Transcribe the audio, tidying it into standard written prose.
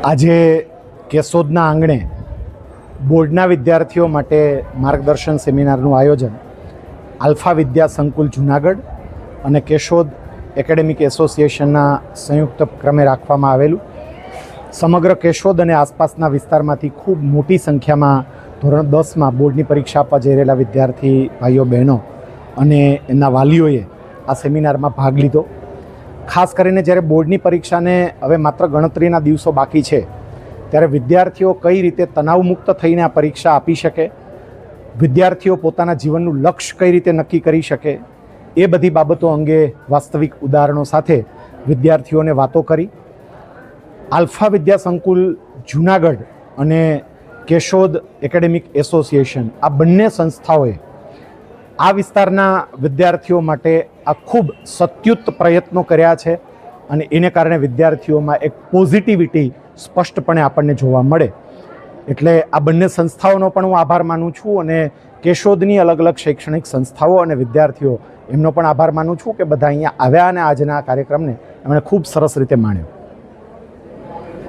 આજે કેશોદના આંગણે બોર્ડના વિદ્યાર્થીઓ માટે માર્ગદર્શન સેમિનારનું આયોજન આલ્ફા વિદ્યા સંકુલ જૂનાગઢ અને કેશોદ એકેડેમિક એસોસિએશનના સંયુક્ત ક્રમે રાખવામાં આવેલું. સમગ્ર કેશોદ અને આસપાસના વિસ્તારમાંથી ખૂબ મોટી સંખ્યામાં ધોરણ 10માં બોર્ડની પરીક્ષા આપવા જઈ રહેલા વિદ્યાર્થી ભાઈઓ બહેનો અને એમના વાલીઓએ આ સેમિનારમાં ભાગ લીધો. ખાસ કરીને જ્યારે બોર્ડની પરીક્ષાને હવે માત્ર ગણતરીના દિવસો બાકી છે ત્યારે વિદ્યાર્થીઓ કઈ રીતે તણાવમુક્ત થઈને આ પરીક્ષા આપી શકે, વિદ્યાર્થીઓ પોતાના જીવનનું લક્ષ્ય કઈ રીતે નક્કી કરી શકે, એ બધી બાબતો અંગે વાસ્તવિક ઉદાહરણો સાથે વિદ્યાર્થીઓને વાતો કરી. આલ્ફા વિદ્યા સંકુલ જૂનાગઢ અને કેશોદ એકેડેમિક એસોસિએશન આ બંને સંસ્થાઓએ આ વિસ્તારના વિદ્યાર્થીઓ માટે આ ખૂબ સત્યુત પ્રયત્નો કર્યા છે અને એને કારણે વિદ્યાર્થીઓમાં એક પોઝિટિવિટી સ્પષ્ટપણે આપણને જોવા મળે. એટલે આ બંને સંસ્થાઓનો પણ હું આભાર માનું છું અને કેશોદની અલગ અલગ શૈક્ષણિક સંસ્થાઓ અને વિદ્યાર્થીઓ એમનો પણ આભાર માનું છું કે બધા અહીંયા આવ્યા અને આજના કાર્યક્રમને એમણે ખૂબ સરસ રીતે માણ્યો.